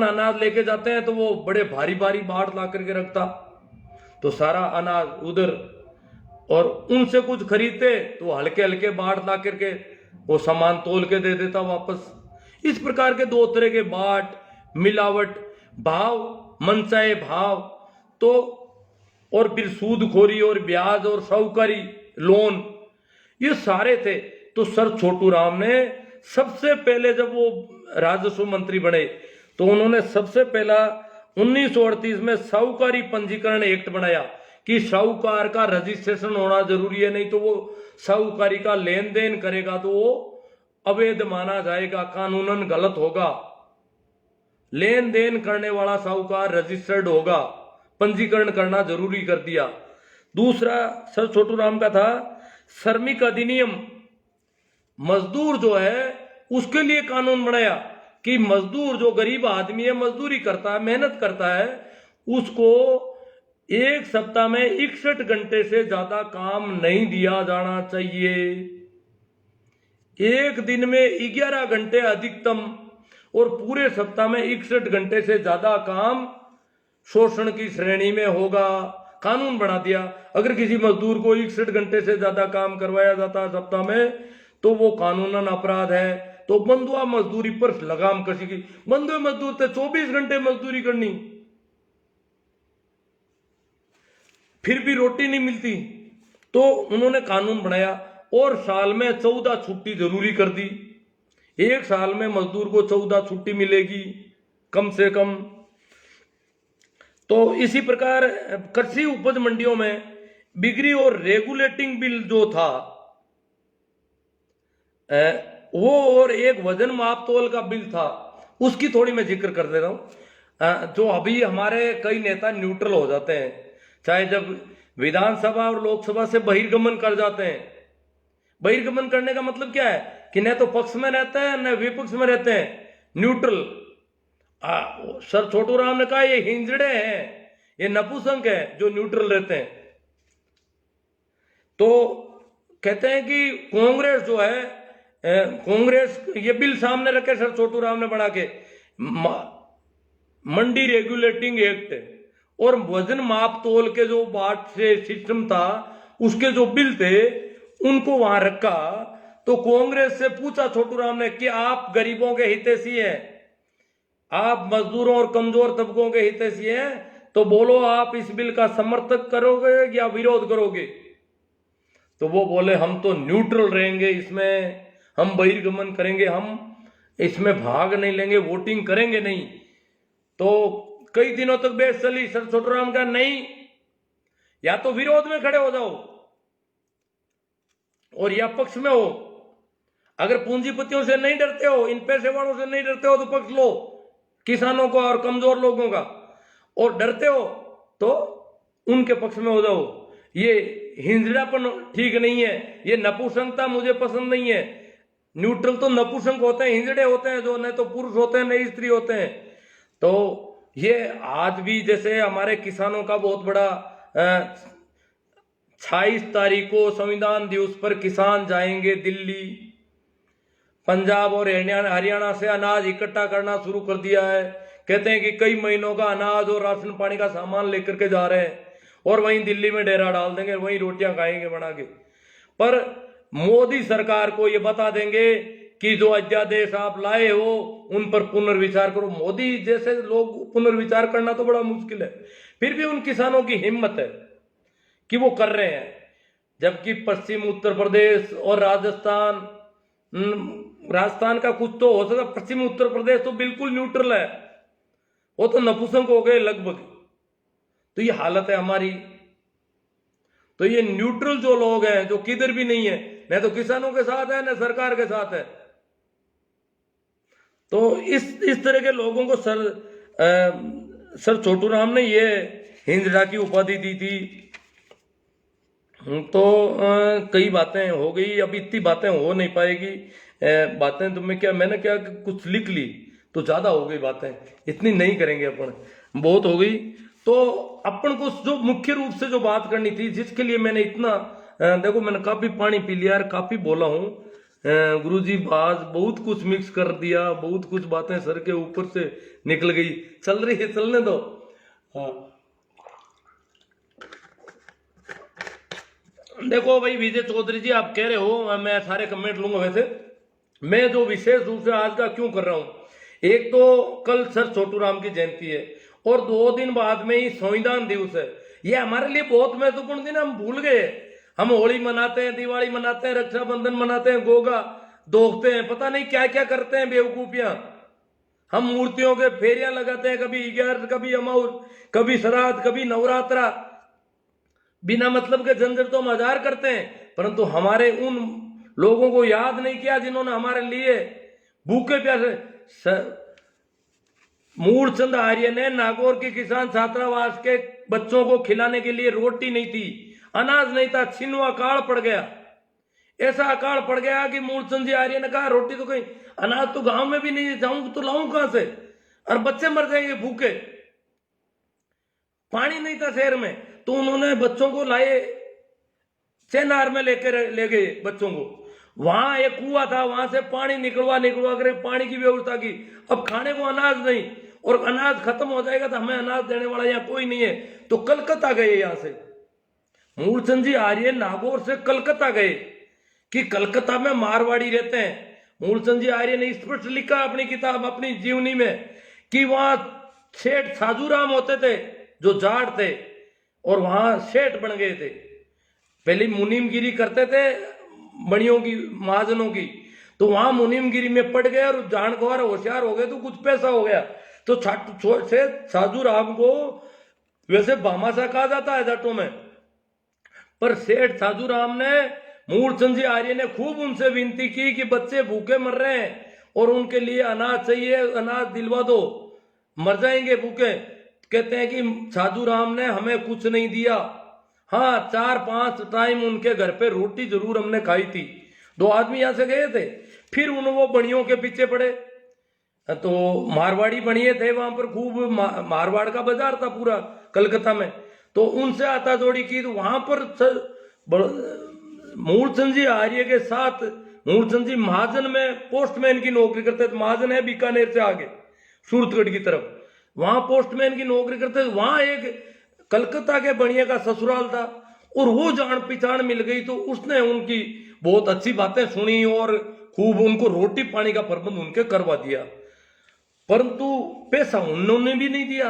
अनाज लेके जाते हैं तो वो बड़े भारी भारी बाट ला करके रखता, तो सारा अनाज उधर, और उनसे कुछ खरीदते तो हल्के हल्के बाट ला करके वो सामान तोल के दे देता वापस। इस प्रकार के दो तरह के बाट, मिलावट, भाव, मनचाहे भाव, तो और फिर सूदखोरी और ब्याज और साहूकारी, लोन, ये सारे थे। तो सर छोटू राम ने सबसे पहले जब वो राजस्व मंत्री बने तो उन्होंने सबसे पहला 1938 में साहूकारी पंजीकरण एक्ट बनाया कि साहूकार का रजिस्ट्रेशन होना जरूरी है, नहीं तो वो साहूकारी का लेन देन करेगा तो वो अवैध माना जाएगा, कानूनन गलत होगा। लेन देन करने वाला साहूकार रजिस्टर्ड होगा, पंजीकरण करना जरूरी कर दिया। दूसरा सर छोटू राम का था श्रमिक अधिनियम, मजदूर जो है उसके लिए कानून बनाया कि मजदूर जो गरीब आदमी है, मजदूरी करता है, मेहनत करता है, उसको एक सप्ताह में 61 घंटे से ज्यादा काम नहीं दिया जाना चाहिए। एक दिन में 11 घंटे अधिकतम और पूरे सप्ताह में 61 घंटे से ज्यादा काम शोषण की श्रेणी में होगा। कानून बना दिया, अगर किसी मजदूर को 61 घंटे से ज्यादा काम करवाया जाता है सप्ताह में तो वो कानूनन अपराध है। तो बंधुआ मजदूरी पर लगाम कसेगी। बंधुए मजदूर थे 24 घंटे मजदूरी करनी, फिर भी रोटी नहीं मिलती, तो उन्होंने कानून बनाया और साल में 14 छुट्टी जरूरी कर दी। एक साल में मजदूर को 14 छुट्टी मिलेगी कम से कम। तो इसी प्रकार कृषि उपज मंडियों में बिक्री और रेगुलेटिंग बिल जो था वो, और एक वजन माप तोल का बिल था, उसकी थोड़ी मैं जिक्र कर दे रहा हूं। जो अभी हमारे कई नेता न्यूट्रल हो जाते हैं, चाहे जब विधानसभा और लोकसभा से बहिर्गमन कर जाते हैं। बहिर्गमन करने का मतलब क्या है कि न तो पक्ष में रहते हैं न विपक्ष में रहते हैं, न्यूट्रल। सर छोटू राम ने कहा ये हिंजड़े हैं, ये नपुंसक हैं जो न्यूट्रल रहते हैं। तो कहते हैं कि कांग्रेस जो है, कांग्रेस ये बिल सामने रखे सर छोटू राम ने बना के, मंडी रेगुलेटिंग एक्ट और वजन माप तोल के जो बाट से सिस्टम था उसके जो बिल थे उनको वहां रखा। तो कांग्रेस से पूछा छोटू राम ने कि आप गरीबों के हितैषी हैं, आप मजदूरों और कमजोर तबकों के हितैषी हैं, तो बोलो आप इस बिल का समर्थन करोगे या विरोध करोगे। तो वो बोले हम तो न्यूट्रल रहेंगे, इसमें हम बहिर्गमन करेंगे, हम इसमें भाग नहीं लेंगे, वोटिंग करेंगे नहीं। तो कई दिनों तक बहस चली। सर छोटू राम का नहीं, या तो विरोध में खड़े हो जाओ और या पक्ष में हो। अगर पूंजीपतियों से नहीं डरते हो, इन पैसे वालों से नहीं डरते हो तो पक्ष लो, किसानों को और कमजोर लोगों का, और डरते हो तो उनके पक्ष में हो जाओ। ये हिंजड़ापन ठीक नहीं है, ये नपुंसकता मुझे पसंद नहीं है। न्यूट्रल तो नपुंसक होते हैं, हिंजड़े होते हैं, जो न तो पुरुष होते हैं न स्त्री होते हैं। तो ये आज भी जैसे हमारे किसानों का बहुत बड़ा 26 तारीख को संविधान दिवस पर किसान जाएंगे दिल्ली, पंजाब और हरियाणा से अनाज इकट्ठा करना शुरू कर दिया है। कहते हैं कि कई महीनों का अनाज और राशन पानी का सामान लेकर के जा रहे हैं और वहीं दिल्ली में डेरा डाल देंगे, वहीं रोटियां खाएंगे बना के। पर मोदी सरकार को ये बता देंगे कि जो अध्यादेश आप लाए हो उन पर पुनर्विचार करो। मोदी जैसे लोग पुनर्विचार करना तो बड़ा मुश्किल है, फिर भी उन किसानों की हिम्मत है कि वो कर रहे हैं। जबकि पश्चिम उत्तर प्रदेश और राजस्थान का कुछ तो हो सकता, पश्चिम उत्तर प्रदेश तो बिल्कुल न्यूट्रल है, वो तो नपुंसक हो गए लगभग। तो ये हालत है हमारी। तो ये न्यूट्रल जो लोग हैं, जो किधर भी नहीं है, न तो किसानों के साथ है न सरकार के साथ है, तो इस तरह के लोगों को सर छोटू राम ने ये हिंजड़ा की उपाधि दी थी। तो कई बातें हो गई, अब इतनी बातें हो नहीं पाएगी। बातें तो मैंने क्या कुछ लिख ली तो ज्यादा हो गई बातें, इतनी नहीं करेंगे अपन, बहुत हो गई। तो अपन को जो मुख्य रूप से जो बात करनी थी, जिसके लिए मैंने इतना देखो मैंने काफी पानी पी लिया यार, काफी बोला हूं, गुरुजी आज बहुत कुछ मिक्स कर दिया, बहुत कुछ बातें सर के ऊपर से निकल गई, चल रही है, चलने दो। हाँ देखो भाई विजय चौधरी जी, आप कह रहे हो, मैं सारे कमेंट लूंगा। वैसे मैं जो विशेष रूप से आज का क्यों कर रहा हूं, एक तो कल सर छोटू राम की जयंती है और 2 दिन बाद में ही संविधान दिवस है। ये हमारे लिए बहुत महत्वपूर्ण दिन है, हम भूल गए। हम होली मनाते हैं, दिवाली मनाते हैं, रक्षाबंधन मनाते हैं, गोगा दोखते हैं, पता नहीं क्या क्या करते हैं बेवकूफियां। हम मूर्तियों के फेरियां लगाते हैं, कभी 11, कभी अमाउर, कभी श्राद्ध, कभी नवरात्रा, बिना मतलब के झंझट तो हम हजार करते हैं, परंतु हमारे उन लोगों को याद नहीं किया जिन्होंने हमारे लिए भूखे प्यासे। मूलचंद आर्य ने नागौर के किसान छात्रावास के बच्चों को खिलाने के लिए रोटी नहीं थी, अनाज नहीं था, छिन्नवा अकाल पड़ गया। ऐसा अकाल पड़ गया कि मूलचंद जी आर्य ने कहा रोटी तो कहीं, अनाज तो गांव में भी नहीं जाऊं तो लाऊं कहां से, और बच्चे मर जाएंगे भूखे। पानी नहीं था शहर में, तो उन्होंने बच्चों को लाए, चेनार में ले गए बच्चों को। वहां एक कुआं था, वहां से पानी निकलवा कर पानी की व्यवस्था की। अब खाने को अनाज नहीं, और अनाज खत्म हो जाएगा तो हमें अनाज देने वाला यहाँ कोई नहीं है, तो कलकत्ता गए। यहां से मूलचंद जी आर्य नागौर से कलकत्ता गए कि कलकत्ता में मारवाड़ी रहते हैं। मूलचंद जी आर्य ने स्पष्ट लिखा अपनी किताब, अपनी जीवनी में, कि वहां सेठ साजूराम होते थे जो जाट थे, और वहां सेठ बन गए थे। पहले मुनीमगिरी करते थे बणियों की, महाजनों की, तो वहां मुनीमगिरी में पड़ गए और जानकार होशियार हो गए, तो कुछ पैसा हो गया। तो सेठ साजूराम को वैसे भामाशाह कहा जाता है जाटों में, पर सेठ साजूराम ने, मूलचंद जी आर्य ने खूब उनसे विनती की कि बच्चे भूखे मर रहे हैं और उनके लिए अनाज चाहिए, अनाज दिलवा दो, मर जाएंगे भूखे। कहते हैं कि साधुराम ने हमें कुछ नहीं दिया, हाँ 4-5 टाइम उनके घर पे रोटी जरूर हमने खाई थी। 2 आदमी यहां से गए थे, फिर उन वो बणियों के पीछे पड़े, तो मारवाड़ी बणिये थे वहां पर, खूब मारवाड़ का बाजार था पूरा कलकत्ता में, तो उनसे आता जोड़ी की। तो वहां पर मूलचंद जी आर्य के साथ, मूलचंद जी महाजन में पोस्टमैन की नौकरी करते थे। महाजन है बीकानेर से आगे सूरतगढ़ की तरफ, वहां पोस्टमैन की नौकरी करते थे। वहां एक कलकत्ता के बणिये का ससुराल था, और वो जान पहचान मिल गई, तो उसने उनकी बहुत अच्छी बातें सुनी और खूब उनको रोटी पानी का प्रबंध उनके करवा दिया। परंतु पैसा उन्होंने भी नहीं दिया,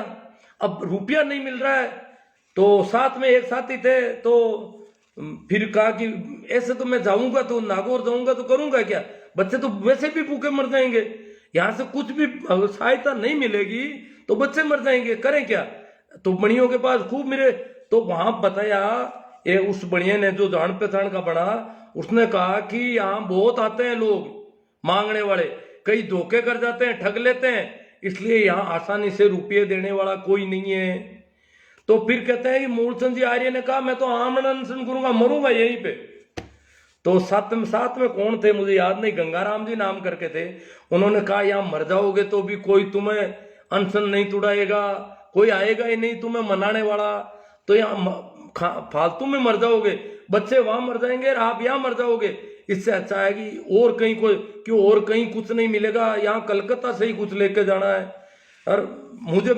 अब रुपया नहीं मिल रहा है। तो साथ में एक साथी थे, तो फिर कहा कि ऐसे तो मैं जाऊंगा, तो नागौर जाऊंगा तो करूंगा क्या, बच्चे तो वैसे भी भूखे मर जाएंगे, यहां से कुछ भी सहायता नहीं मिलेगी तो बच्चे मर जाएंगे, करें क्या। तो बणियों के पास खूब मिले, तो वहां बताया, ये उस बणिये ने जो जान पहचान का बना, उसने कहा कि यहाँ बहुत आते हैं लोग मांगने वाले, कई धोखे कर जाते हैं, ठग लेते हैं, इसलिए यहाँ आसानी से रुपये देने वाला कोई नहीं है। तो फिर कहते हैं कि मूलचंद जी आर्य ने कहा मैं तो आमरण अनशन करूंगा, मरूंगा यहीं पे। तो साथ में कौन थे मुझे याद नहीं, गंगाराम जी नाम करके थे, उन्होंने कहा यहाँ मर जाओगे तो भी कोई तुम्हें अनशन नहीं तुड़ाएगा, कोई आएगा ही नहीं तुम्हें मनाने वाला, तो यहाँ फालतू में मर जाओगे, बच्चे वहां मर जाएंगे और आप यहाँ मर जाओगे, इससे अच्छा है कि और कहीं और कहीं कुछ नहीं मिलेगा, यहाँ कलकत्ता से ही कुछ लेके जाना है, और मुझे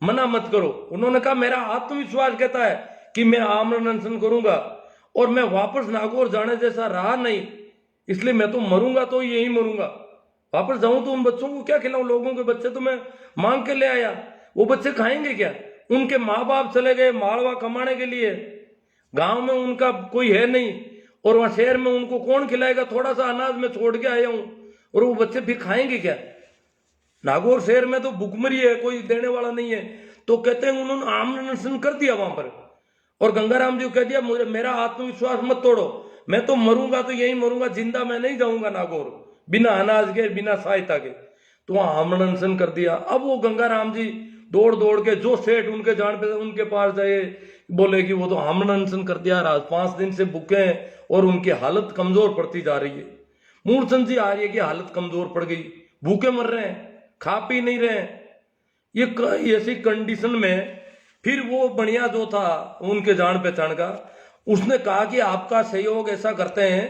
मना मत करो। उन्होंने कहा मेरा आत्मविश्वास कहता है कि मैं आमरण अनशन करूंगा, और मैं वापस नागौर जाने जैसा रहा नहीं, इसलिए मैं तो मरूंगा तो यही मरूंगा। वापस जाऊं तो उन बच्चों को क्या खिलाऊं, लोगों के बच्चे तो मैं मांग के ले आया, वो बच्चे खाएंगे क्या। उनके माँ बाप चले गए मालवा कमाने के लिए, गांव में उनका कोई है नहीं, और वहां शहर में उनको कौन खिलाएगा, थोड़ा सा अनाज में छोड़ के आया हूं, और वो बच्चे फिर खाएंगे क्या। नागौर शहर में तो भुखमरी है, कोई देने वाला नहीं है। तो कहते हैं उन्होंने आमरण अनशन कर दिया वहां पर, और गंगाराम जी को कह दिया मेरा आत्मविश्वास मत तोड़ो, मैं तो मरूंगा तो यही मरूंगा, जिंदा मैं नहीं जाऊंगा नागौर बिना अनाज के, बिना सहायता के। तो वहां आमरण अनशन कर दिया। अब वो गंगाराम जी दौड़ के जो सेठ उनके जान पे उनके पास जाए, बोले कि वो तो आमरण अनशन कर दिया, आज 5 दिन से भूखे हैं और उनकी हालत कमजोर पड़ती जा रही है। मूलचंद जी आर्य की हालत कमजोर पड़ गई, भूखे मर रहे हैं, खा पी नहीं रहे। ये ऐसी कंडीशन में फिर वो बढ़िया जो था उनके जान पहचान का, उसने कहा कि आपका सहयोग ऐसा करते हैं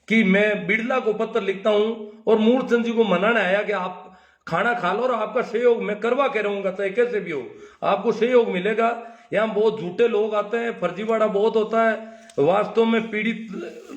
कि मैं बिड़ला को पत्र लिखता हूं और मूलचंद जी को मनाना आया कि आप खाना खा लो और आपका सहयोग मैं करवा के रहूंगा, चाहे कैसे भी हो आपको सहयोग मिलेगा। यहाँ बहुत झूठे लोग आते हैं, फर्जीवाड़ा बहुत होता है, वास्तव में पीड़ित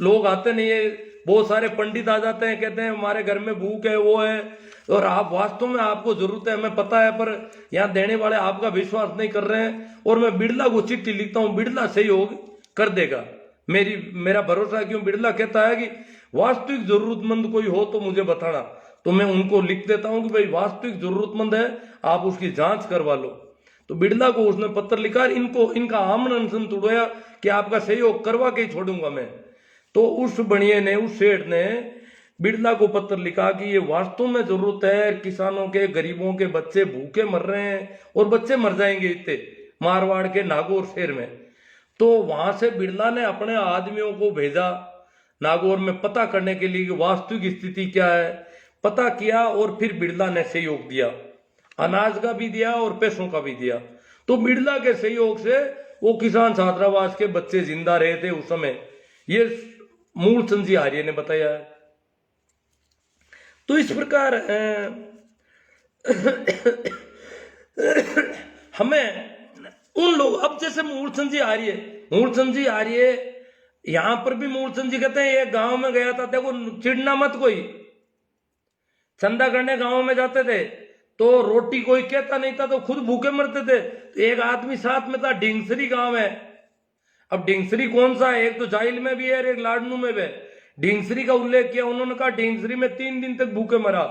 लोग आते नहीं है। बहुत सारे पंडित आ जाते हैं, कहते हैं हमारे घर में भूख है, वो है, और आप वास्तव में आपको जरूरत है हमें पता है, पर यहाँ देने वाले आपका विश्वास नहीं कर रहे हैं। और मैं बिड़ला को चिट्ठी लिखता हूँ, बिड़ला सहयोग कर देगा, मेरा भरोसा है। क्यों बिड़ला कहता है कि वास्तविक जरूरतमंद कोई हो तो मुझे बताना, तो मैं उनको लिख देता हूं कि भाई वास्तविक जरूरतमंद है, आप उसकी जांच करवा लो। तो बिड़ला को उसने पत्र लिखा, इनका आमन अनशन तोड़वाया कि आपका सहयोग करवा के ही छोड़ूंगा मैं। तो उस बनिए ने, उस सेठ ने बिड़ला को पत्र लिखा कि ये वास्तव में जरूरत है, किसानों के, गरीबों के बच्चे भूखे मर रहे हैं और बच्चे मर जाएंगे इतने, मारवाड़ के नागौर शहर में। तो वहां से बिड़ला ने अपने आदमियों को भेजा नागौर में पता करने के लिए कि वास्तविक स्थिति क्या है। पता किया और फिर बिड़ला ने सहयोग दिया, अनाज का भी दिया और पैसों का भी दिया। तो बिड़ला के सहयोग से वो किसान छात्रावास के बच्चे जिंदा रहे थे उस समय, ये मूलचंद जी आर्य ने बताया है। तो इस प्रकार हमें उन लोग, अब जैसे मूलचंद जी आर्य यहां पर भी मूलचंद जी कहते हैं एक गांव में गया था, देखो चिढ़ना मत, कोई चंदा करने गांव में जाते थे तो रोटी कोई कहता नहीं था तो खुद भूखे मरते थे। तो एक आदमी साथ में था, ढिंगसरी गांव है। अब ढिंगसरी कौन सा है, एक तो जाइल में भी है और एक लाडनू में भी है। ढिंगसरी का उल्लेख किया उन्होंने, कहा ढिंगसरी में 3 दिन तक भूखे मरा।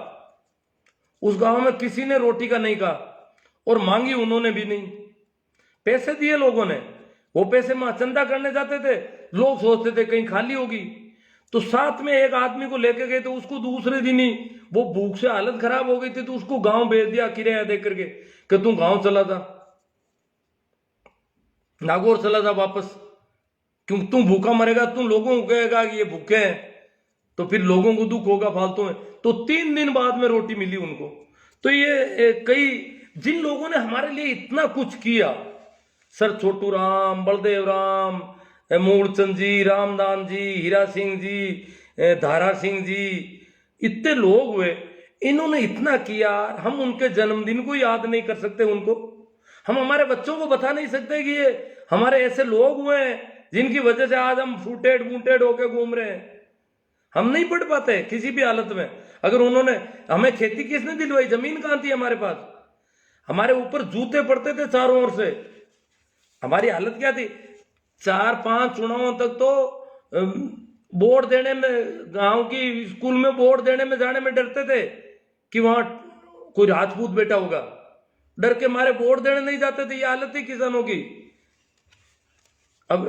उस गांव में किसी ने रोटी का नहीं कहा और मांगी उन्होंने भी नहीं, पैसे दिए लोगों ने, वो पैसे में चंदा करने जाते थे, लोग सोचते थे कहीं खाली होगी, तो साथ में एक आदमी को लेके गए तो उसको दूसरे दिन ही वो भूख से हालत खराब हो गई थी, तो उसको गांव भेज दिया किराया दे करके कि तू गांव चला जा, नागौर चला जा वापस, क्यों तू भूखा मरेगा, तू लोगों को कहेगा कि ये भूखे हैं तो फिर लोगों को दुख होगा फालतू में। तो 3 दिन बाद में रोटी मिली उनको। तो ये कई जिन लोगों ने हमारे लिए इतना कुछ किया, सर छोटू राम, बलदेव राम, मूलचंद जी, रामदान जी, हीरा सिंह जी, धारा सिंह जी, इतने लोग हुए, इन्होंने इतना किया, हम उनके जन्मदिन को याद नहीं कर सकते उनको, हम हमारे बच्चों को बता नहीं सकते कि ये हमारे ऐसे लोग हुए हैं जिनकी वजह से आज हम फूटेड बूटेड होके घूम रहे हैं। हम नहीं पढ़ पाते किसी भी हालत में। अगर उन्होंने हमें खेती किसने दिलवाई, जमीन कहां थी हमारे पास, हमारे ऊपर जूते पड़ते थे चारों ओर से, हमारी हालत क्या थी। 4-5 चुनावों तक तो वोट देने में, गांव की स्कूल में वोट देने में जाने में डरते थे कि वहां कोई राजपूत बेटा होगा, डर के मारे वोट देने नहीं जाते थे। ये हालत थी किसानों की। अब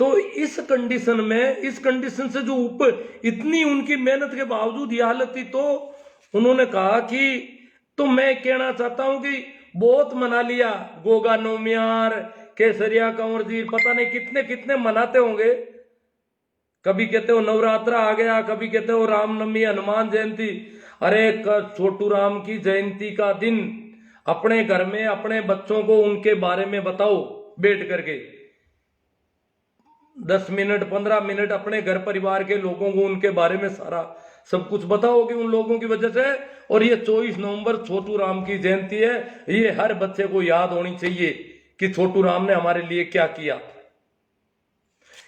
तो इस कंडीशन में, इस कंडीशन से जो ऊपर इतनी उनकी मेहनत के बावजूद ये हालत थी, तो उन्होंने कहा कि तो मैं कहना चाहता हूं कि बहुत मना लिया, गोगा नौमियार, केसरिया, कंवर जी, पता नहीं कितने कितने मनाते होंगे। कभी कहते हो नवरात्रा आ गया, कभी कहते हो रामनवमी, हनुमान जयंती। अरे छोटू राम की जयंती का दिन अपने घर में अपने बच्चों को उनके बारे में बताओ, बैठ करके 10 मिनट 15 मिनट अपने घर परिवार के लोगों को उनके बारे में सारा सब कुछ बताओ कि उन लोगों की वजह से। और ये 24 नवंबर छोटू राम की जयंती है, ये हर बच्चे को याद होनी चाहिए कि छोटू राम ने हमारे लिए क्या किया।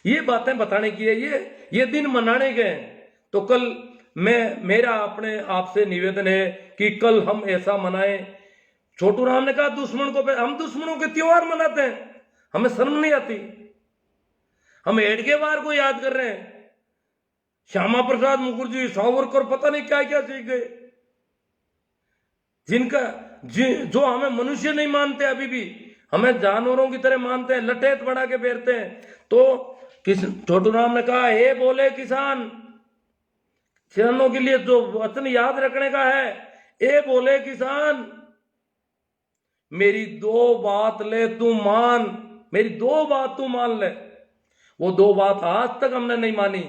ये बातें बताने की है, ये दिन मनाने गए। तो कल मेरा अपने आपसे निवेदन है कि कल हम ऐसा मनाएं। छोटू राम ने कहा दुश्मन को, हम दुश्मनों के त्योहार मनाते हैं, हमें शर्म नहीं आती। हम हेडगेवार को याद कर रहे हैं, श्यामा प्रसाद मुखर्जी, सावरकर, पता नहीं क्या क्या सीख गए, जो हमें मनुष्य नहीं मानते, अभी भी हमें जानवरों की तरह मानते हैं, लठेत बना के फेरते हैं। तो छोटू राम ने कहा, हे बोले किसान, किसानों के लिए जो वचन याद रखने का है, ए बोले किसान, मेरी 2 बात ले तू मान, मेरी 2 बात तू मान ले। वो 2 बात आज तक हमने नहीं मानी।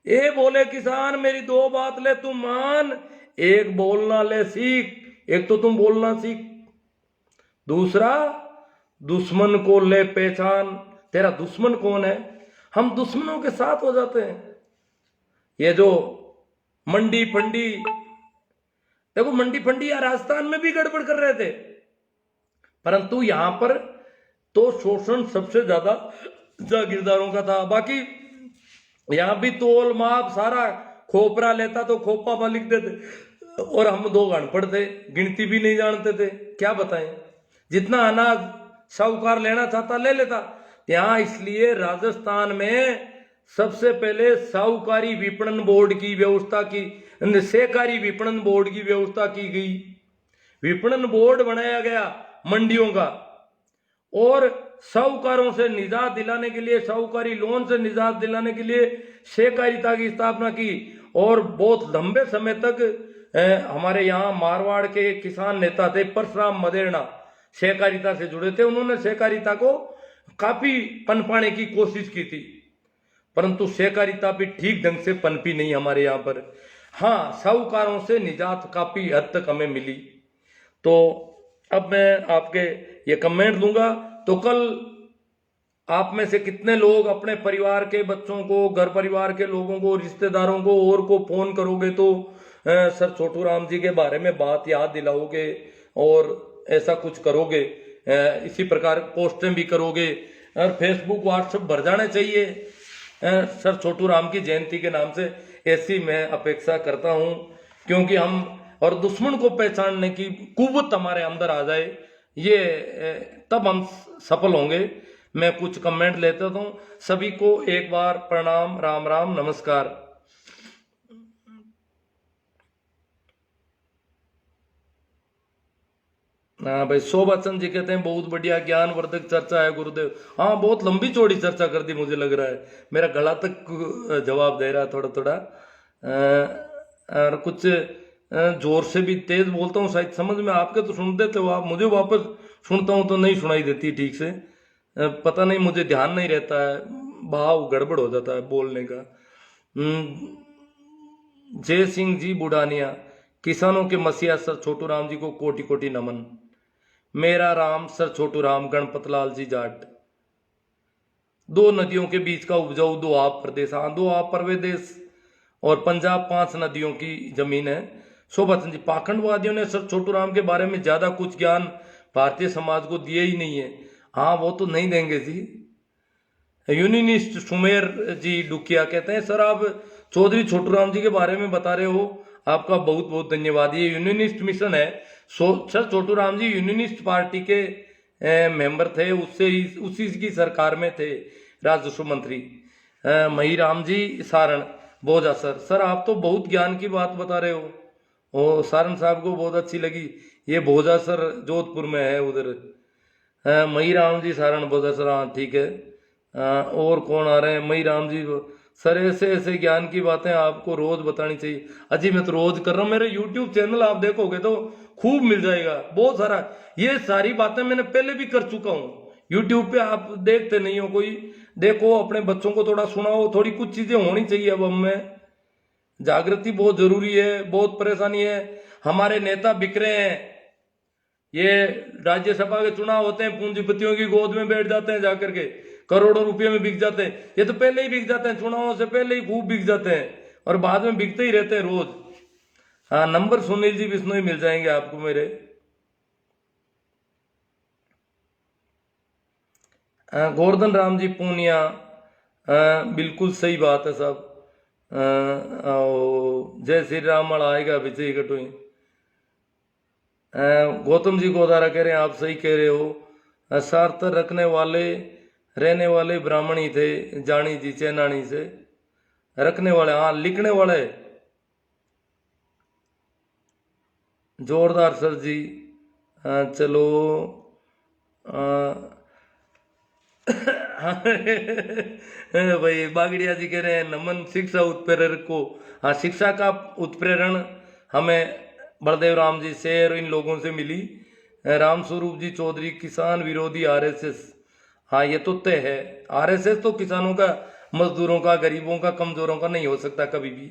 ए बोले किसान, मेरी 2 बात ले तू मान, एक बोलना ले सीख, एक तो तुम बोलना सीख, दूसरा दुश्मन को ले पहचान। तेरा दुश्मन कौन है? हम दुश्मनों के साथ हो जाते हैं। ये जो मंडी फंडी, देखो मंडी फंडी या राजस्थान में भी गड़बड़ कर रहे थे, परंतु यहां पर तो शोषण सबसे ज्यादा जागीरदारों का था। बाकी यहां भी तोल माप सारा खोपरा लेता तो खोपा पर लिख देते, और हम दो अनपढ़ थे, गिनती भी नहीं जानते थे, क्या बताएं। जितना अनाज साहूकार लेना चाहता ले लेता। यहाँ इसलिए राजस्थान में सबसे पहले साहूकारी विपणन बोर्ड की व्यवस्था की, सहकारी विपणन बोर्ड की व्यवस्था की गई। विपणन बोर्ड बनाया गया मंडियों का, और साहूकारों से निजात दिलाने के लिए, साहूकारी लोन से निजात दिलाने के लिए सहकारिता की स्थापना की। और बहुत लंबे समय तक हमारे यहाँ मारवाड़ के किसान नेता थे परशुराम मदेरणा, सहकारिता से जुड़े थे। उन्होंने सहकारिता को काफी पनपाने की कोशिश की थी, परंतु सहकारिता भी ठीक ढंग से पनपी नहीं हमारे यहाँ पर। हाँ, साहूकारों से निजात काफी हद तक हमें मिली। तो अब मैं आपके ये कमेंट दूंगा, तो कल आप में से कितने लोग अपने परिवार के बच्चों को, घर परिवार के लोगों को, रिश्तेदारों को और को फोन करोगे तो सर छोटू राम जी के बारे में बात याद दिलाओगे और ऐसा कुछ करोगे, इसी प्रकार पोस्टें भी करोगे और फेसबुक व्हाट्सएप भर जाने चाहिए सर छोटू राम की जयंती के नाम से, ऐसी मैं अपेक्षा करता हूं। क्योंकि हम और दुश्मन को पहचानने की कुव्वत हमारे अंदर आ जाए, ये तब हम सफल होंगे। मैं कुछ कमेंट लेता हूं। सभी को एक बार प्रणाम, राम राम, नमस्कार। हाँ भाई, शोभाचंद जी कहते हैं बहुत बढ़िया ज्ञानवर्धक चर्चा है गुरुदेव। हाँ, बहुत लंबी चौड़ी चर्चा कर दी, मुझे लग रहा है मेरा गला तक जवाब दे रहा है थोड़ा थोड़ा। और कुछ जोर से भी तेज बोलता हूँ, शायद समझ में आपके तो सुन देते हो आप, मुझे वापस सुनता हूँ तो नहीं सुनाई देती ठीक से। पता नहीं, मुझे ध्यान नहीं रहता है, भाव गड़बड़ हो जाता है बोलने का। जय सिंह जी बुढ़ानिया, किसानों के मसीहा सर छोटू राम जी को कोटि कोटि नमन। मेरा राम सर छोटू राम, गणपत लाल जी जाट। दो नदियों के बीच का उपजाऊ दोआब प्रदेश, हाँ दोआब प्रदेश और पंजाब 5 नदियों की जमीन है। शोभाचंद जी, पाखंडवादियों ने सर छोटू राम के बारे में ज्यादा कुछ ज्ञान भारतीय समाज को दिए ही नहीं है। हाँ, वो तो नहीं देंगे जी। यूनिनिस्ट सुमेर जी डुकिया कहते हैं सर आप चौधरी छोटू राम जी के बारे में बता रहे हो, आपका बहुत बहुत धन्यवाद। ये यूनिनिस्ट मिशन है। सर छोटू राम जी यूनिनिस्ट पार्टी के मेंबर थे, उसी की सरकार में थे, राजस्व मंत्री। मही राम जी सारण बोझा सर आप तो बहुत ज्ञान की बात बता रहे हो। ओ सारण साहब को बहुत अच्छी लगी। ये भोजा सर जोधपुर में है उधर। मई राम जी सारण बोझा सर, हाँ ठीक है। और कौन आ रहे हैं? मई राम जी सर, ऐसे ऐसे ज्ञान की बातें आपको रोज बतानी चाहिए। अजी मैं तो रोज कर रहा हूँ, मेरे यूट्यूब चैनल आप देखोगे तो खूब मिल जाएगा बहुत सारा। ये सारी बातें मैंने पहले भी कर चुका हूँ यूट्यूब पे, आप देखते नहीं हो कोई, देखो अपने बच्चों को थोड़ा सुनाओ, थोड़ी कुछ चीजें होनी चाहिए। अब हमें जागृति बहुत जरूरी है, बहुत परेशानी है। हमारे नेता बिक रहे हैं। ये राज्यसभा के चुनाव होते हैं, पूंजीपतियों की गोद में बैठ जाते हैं जाकर के, करोड़ों रुपए में बिक जाते हैं। ये तो पहले ही बिक जाते हैं, चुनावों से पहले ही खूब बिक जाते हैं और बाद में बिकते ही रहते हैं रोज। हाँ, नंबर सुनील जी बिश्नोई मिल जाएंगे आपको मेरे। गोवर्धन राम जी पूनिया, बिल्कुल सही बात है साहब। जय श्री राम आएगा विजय कटोई। गौतम जी गोदारा कह रहे हैं आप सही कह रहे हो। सार्थर रहने वाले ब्राह्मण ही थे, जानी जी चैनानी से रखने वाले, हाँ लिखने वाले। जोरदार सर जी। चलो भाई बागड़िया जी कह रहे हैं नमन शिक्षा उत्प्रेरक को। हाँ, शिक्षा का उत्प्रेरण हमें बलदेव राम जी से और इन लोगों से मिली। राम स्वरूप जी चौधरी, किसान विरोधी आरएसएस। हाँ, ये तो तय है, आरएसएस तो किसानों का, मजदूरों का, गरीबों का, कमजोरों का नहीं हो सकता कभी भी।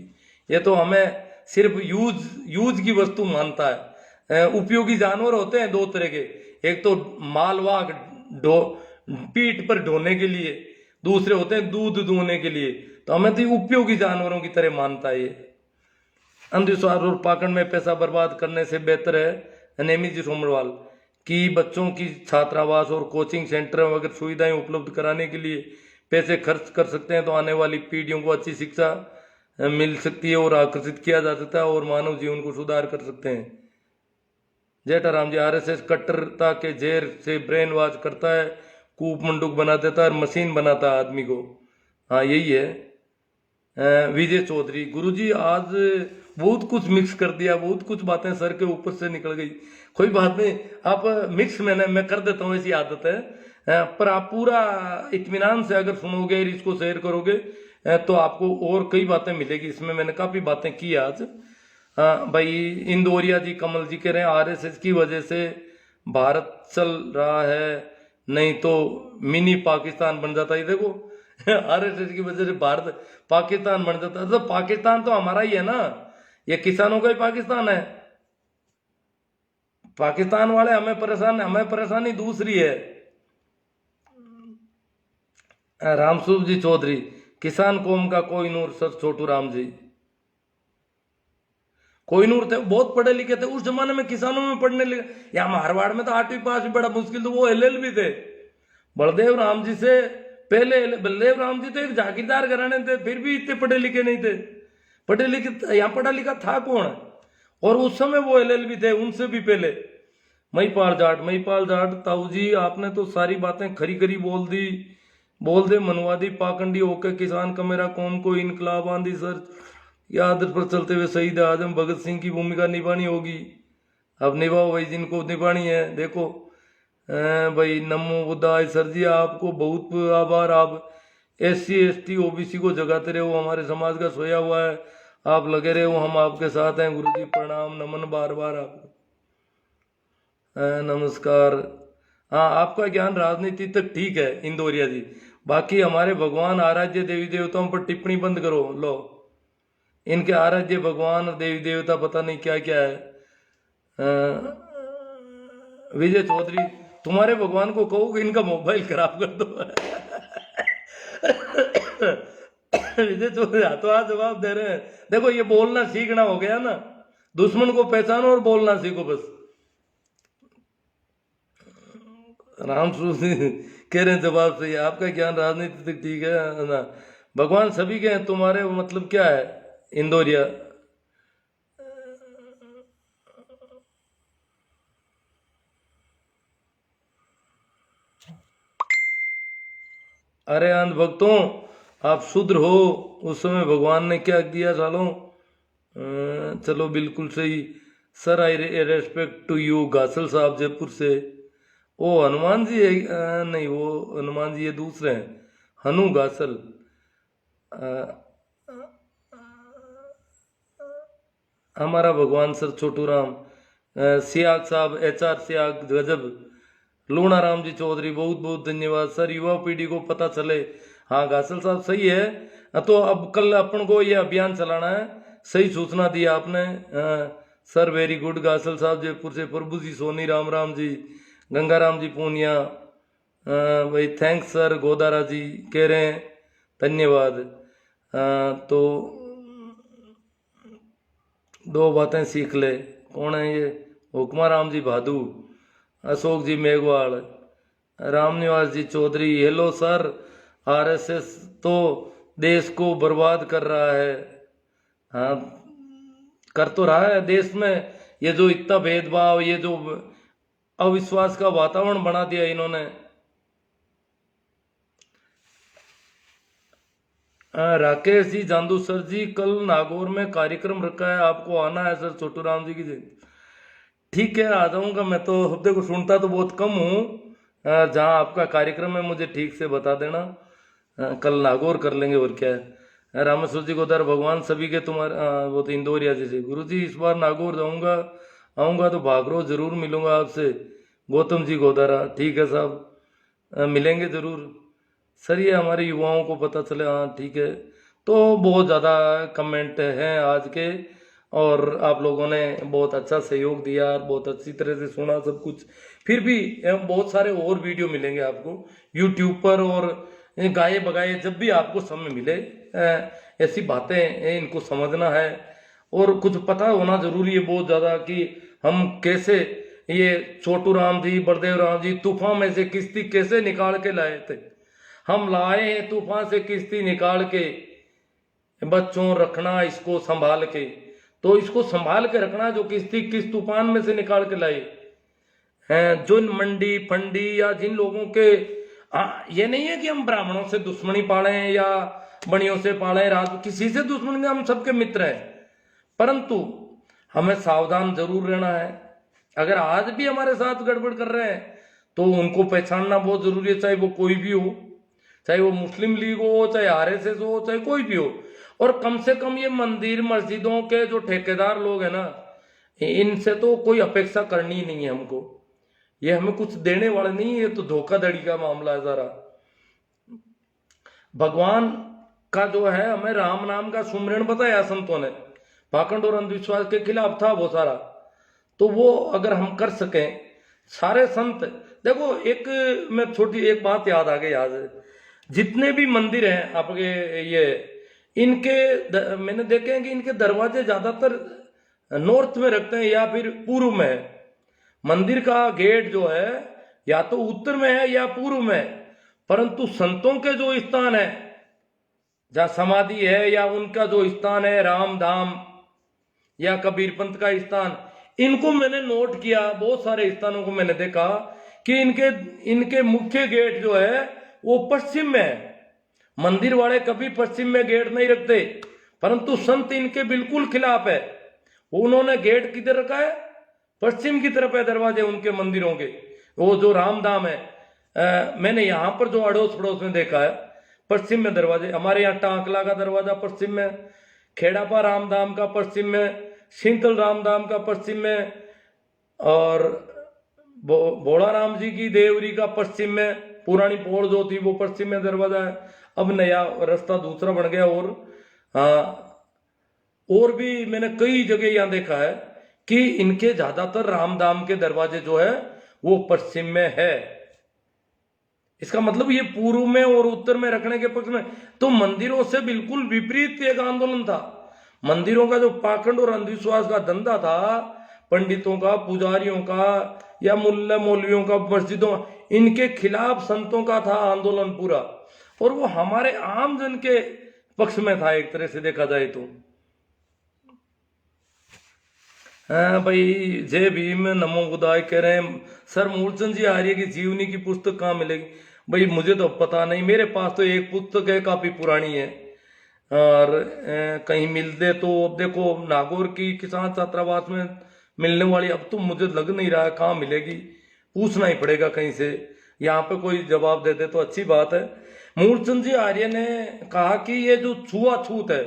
ये तो हमें सिर्फ यूज की वस्तु मानता है। उपयोगी जानवर होते हैं 2 तरह के, एक तो मालवाहक पीठ पर ढोने के लिए, दूसरे होते हैं दूध दूहने के लिए, तो हमें तो उपयोगी जानवरों की तरह मानता है ये। अंधविश्वास और पाखंड में पैसा बर्बाद करने से बेहतर है नेमी जी सोमरवाल कि बच्चों की छात्रावास और कोचिंग सेंटर वगैरह सुविधाएं उपलब्ध कराने के लिए पैसे खर्च कर सकते हैं, तो आने वाली पीढ़ियों को अच्छी शिक्षा मिल सकती है और आकर्षित किया जा सकता है और मानव जीवन को सुधार कर सकते हैं। जेठाराम जी, आरएसएस कट्टरता के जहर से ब्रेन वॉश करता है, कूप मंडूक बना देता है और मशीन बनाता है आदमी को। हाँ यही है। विजय चौधरी, गुरुजी आज बहुत कुछ मिक्स कर दिया, बहुत कुछ बातें सर के ऊपर से निकल गई। कोई बात नहीं, आप मिक्स मैं कर देता हूँ, ऐसी आदत है। पर आप पूरा इत्मीनान से अगर सुनोगे, इसको शेयर करोगे तो आपको और कई बातें मिलेगी। इसमें मैंने काफी बातें की आज। भाई इंदौरिया जी, कमल जी कह रहे हैं आरएसएस की वजह से भारत चल रहा है, नहीं तो मिनी पाकिस्तान बन जाता है। देखो आरएसएस की वजह से भारत पाकिस्तान बन जाता है, तो पाकिस्तान तो हमारा ही है ना, ये किसानों का ही पाकिस्तान है। पाकिस्तान वाले हमें परेशान, हमें परेशानी दूसरी है। रामसूप जी चौधरी, किसान कौम का कोहिनूर सर छोटू राम जी। कोहिनूर थे, बहुत पढ़े लिखे थे उस जमाने में, किसानों में पढ़ने लिखे। या मारवाड़ में तो 8वीं पास भी बड़ा मुश्किल, तो वो एलएलबी थे। बलदेव राम जी से पहले, बलदेव राम जी तो एक जागीरदार घराने थे, फिर भी इतने पढ़े लिखे नहीं थे। पढ़े लिखे, यहाँ पढ़ा लिखा था कौन? और उस समय वो एलएलबी थे, उनसे भी पहले। महिपाल जाट, ताऊ जी आपने तो सारी बातें खरी खरी बोल दे मनवादी पाखंडी होकर किसान का मेरा कौम को इनकलाब आंधी सर या आदत पर चलते हुए शहीद आजम भगत सिंह की भूमिका निभानी होगी। अब निभाओ भाई, जिनको निभानी है। देखो भाई, नमो बुद्धाय सर जी, आपको बहुत आभार। आप SC ST OBC को जगाते रहे हो, हमारे समाज का सोया हुआ है, आप लगे रहे हो, हम आपके साथ हैं। गुरु जी प्रणाम, नमन बार बार आपको। नमस्कार। हाँ, आपका ज्ञान राजनीति तक ठीक है इंदौरिया जी, बाकी हमारे भगवान आराध्य देवी देवताओं पर टिप्पणी बंद करो। लो, इनके आराध्य भगवान और देवी देवता पता नहीं क्या क्या है। विजय चौधरी, तुम्हारे भगवान को कहो कि इनका मोबाइल खराब कर दो। विजय चौधरी हाथों हाथ जवाब दे रहे हैं। देखो, ये बोलना सीखना हो गया ना, दुश्मन को पहचानो और बोलना सीखो बस। राम कह रहे हैं जवाब सही, आपका ज्ञान राजनीति तक ठीक है ना, भगवान सभी के हैं। तुम्हारे मतलब क्या है इंदौरिया? अरे अंध भक्तों, आप शूद्र हो, उस समय भगवान ने क्या दिया सालों। चलो बिल्कुल सही sir, I respect to you. गासल साहब जयपुर से। ओ हनुमान जी है? नहीं, वो हनुमान जी ये दूसरे हैं, हनु गासल। हमारा भगवान सर छोटू राम। सियाग साहब, HR सियाग गजब। लूणा राम जी चौधरी, बहुत बहुत धन्यवाद सर, युवा पीढ़ी को पता चले। हाँ गासल साहब सही है। तो अब कल अपन को ये अभियान चलाना है, सही सूचना दी आपने। सर वेरी गुड गासल साहब जयपुर से। प्रभु जी सोनी, राम राम जी, गंगाराम जी पूनिया, भाई थैंक्स सर। गोदारा जी कह रहे हैं धन्यवाद। तो दो बातें सीख ले। कौन है ये? हुक्मा राम जी भादू, अशोक जी मेघवाल, रामनिवास जी चौधरी। हेलो सर, RSS तो देश को बर्बाद कर रहा है। हाँ, कर तो रहा है देश में। ये जो इतना भेदभाव, ये जो अविश्वास का वातावरण बना दिया इन्होंने। राकेश जी जांदू, सर जी कल नागौर में कार्यक्रम रखा है, आपको आना है सर। छोटू राम जी की जय। ठीक है, आ जाऊंगा। मैं तो हफ्ते को सुनता तो बहुत कम हूँ, जहाँ आपका कार्यक्रम है मुझे ठीक से बता देना। कल नागौर कर लेंगे, और क्या है। रामेश्वर जी गोदार, भगवान सभी के तुम्हारे। वो तो इंदौरिया जी से। गुरु जी इस बार नागौर जाऊंगा, आऊँगा तो भागरो जरूर मिलूंगा आपसे। गौतम जी गोदारा, ठीक है साहब, मिलेंगे जरूर सर। ये हमारे युवाओं को पता चले। हाँ ठीक है। तो बहुत ज़्यादा कमेंट हैं आज के, और आप लोगों ने बहुत अच्छा सहयोग दिया, बहुत अच्छी तरह से सुना सब कुछ। फिर भी बहुत सारे और वीडियो मिलेंगे आपको यूट्यूब पर, और गाए बगाए जब भी आपको समय मिले ऐसी बातें इनको समझना है और कुछ पता होना जरूरी है बहुत ज्यादा कि हम कैसे ये छोटू राम जी बलदेव राम जी तूफान में से किश्ती कैसे निकाल के लाए थे। हम लाए हैं तूफान से किश्ती निकाल के, बच्चों रखना इसको संभाल के। तो इसको संभाल के रखना जो किश्ती किस तूफान में से निकाल के लाए हैं। जो मंडी फंडी या जिन लोगों के ये नहीं है कि हम ब्राह्मणों से दुश्मनी पाले या बनियों से पाले राज किसी से दुश्मनी नहीं, हम सबके मित्र हैं, परंतु हमें सावधान जरूर रहना है। अगर आज भी हमारे साथ गड़बड़ कर रहे हैं तो उनको पहचानना बहुत जरूरी है, चाहे वो कोई भी हो, चाहे वो मुस्लिम लीग हो, चाहे आरएसएस हो, चाहे कोई भी हो। और कम से कम ये मंदिर मस्जिदों के जो ठेकेदार लोग हैं ना, इनसे तो कोई अपेक्षा करनी ही नहीं है हमको। ये हमें कुछ देने वाले नहीं है, ये तो धोखाधड़ी का मामला है सारा। भगवान का जो है हमें राम नाम का सुमरण बताया संतों ने, पाखंड और अंधविश्वास के खिलाफ था वो सारा। तो वो अगर हम कर सकें सारे संत, देखो एक मैं छोटी एक बात याद आ गई आज, जितने भी मंदिर हैं आपके ये इनके मैंने देखे हैं कि इनके दरवाजे ज्यादातर नॉर्थ में रखते हैं या फिर पूर्व में है। मंदिर का गेट जो है या तो उत्तर में है या पूर्व में है, परंतु संतों के जो स्थान है जहां समाधि है या उनका जो स्थान है राम धाम या कबीर पंथ का स्थान, इनको मैंने नोट किया। बहुत सारे स्थानों को मैंने देखा कि इनके मुख्य गेट जो है वो पश्चिम में है। मंदिर वाले कभी पश्चिम में गेट नहीं रखते, परंतु संत इनके बिल्कुल खिलाफ है। उन्होंने गेट किधर रखा है? पश्चिम की तरफ है दरवाजे उनके मंदिरों के। वो जो रामधाम है मैंने यहाँ पर जो अड़ोस पड़ोस में देखा है पश्चिम में दरवाजे। हमारे यहाँ टांकला का दरवाजा पश्चिम में, खेड़ापा रामधाम का पश्चिम में, सिंतल रामधाम का पश्चिम में, और भोला राम जी की देवरी का पश्चिम में। पुरानी पोड़ जो थी वो पश्चिम में दरवाजा है, अब नया रास्ता दूसरा बन गया। और भी मैंने कई जगह यहाँ देखा है कि इनके ज्यादातर रामधाम के दरवाजे जो है वो पश्चिम में है। इसका मतलब ये पूर्व में और उत्तर में रखने के पक्ष में। तो मंदिरों से बिल्कुल विपरीत एक आंदोलन था। मंदिरों का जो पाखंड और अंधविश्वास का धंधा था, पंडितों का, पुजारियों का या मुल्ला मौलवियों का, मस्जिदों, इनके खिलाफ संतों का था आंदोलन पूरा। और वो हमारे आम जन के पक्ष में था एक तरह से देखा जाए तो। हाँ भाई, जय भीम, नमो बुद्धाय कह रहे हैं। सर मूलचंद जी आर्य की जीवनी की पुस्तक कहाँ मिलेगी? भाई मुझे तो पता नहीं, मेरे पास तो एक पुस्तक है, काफी पुरानी है, और कहीं मिलते तो अब देखो नागौर की किसान छात्रावास में मिलने वाली अब तो मुझे लग नहीं रहा है कहाँ मिलेगी, पूछना ही पड़ेगा कहीं से। यहाँ पे कोई जवाब दे दे तो अच्छी बात है। मूलचंद जी आर्य ने कहा कि ये जो छुआछूत है,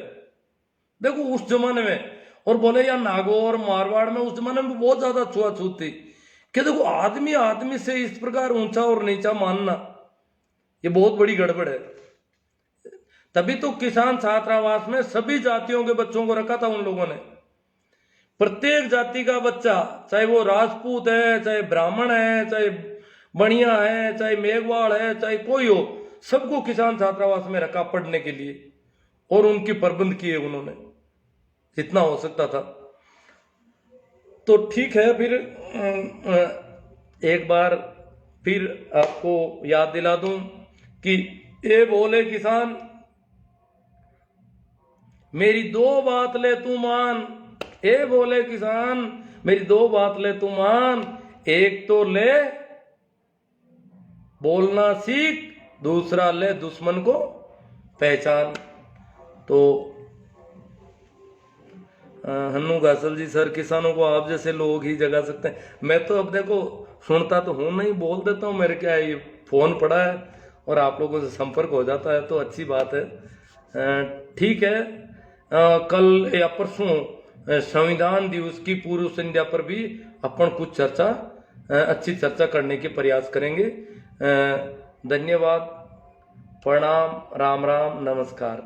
देखो उस जमाने में, और बोले या नागौर मारवाड़ में उस जमाने में बहुत ज्यादा छुआछूत थी कि देखो आदमी आदमी से इस प्रकार ऊंचा और नीचा मानना ये बहुत बड़ी गड़बड़ है। तभी तो किसान छात्रावास में सभी जातियों के बच्चों को रखा था उन लोगों ने। प्रत्येक जाति का बच्चा, चाहे वो राजपूत है, चाहे ब्राह्मण है, चाहे बनिया है, चाहे मेघवाड़ है, चाहे कोई हो, सबको किसान छात्रावास में रखा पढ़ने के लिए, और उनकी प्रबंध किए उन्होंने जितना हो सकता था। तो ठीक है, फिर एक बार फिर आपको याद दिला दूं कि ए बोले किसान मेरी दो बात ले तू मान, ए बोले किसान मेरी दो बात ले तू मान, एक तो ले बोलना सीख, दूसरा ले दुश्मन को पहचान। तो हन्नू गासल जी, सर किसानों को आप जैसे लोग ही जगा सकते हैं। मैं तो अब देखो सुनता तो हूं नहीं, बोल देता हूं, मेरे क्या ये फोन पड़ा है और आप लोगों से संपर्क हो जाता है तो अच्छी बात है। ठीक है, कल या परसों संविधान दिवस की पूर्व संध्या पर भी अपन कुछ चर्चा, अच्छी चर्चा करने के प्रयास करेंगे। धन्यवाद, प्रणाम, राम राम, नमस्कार।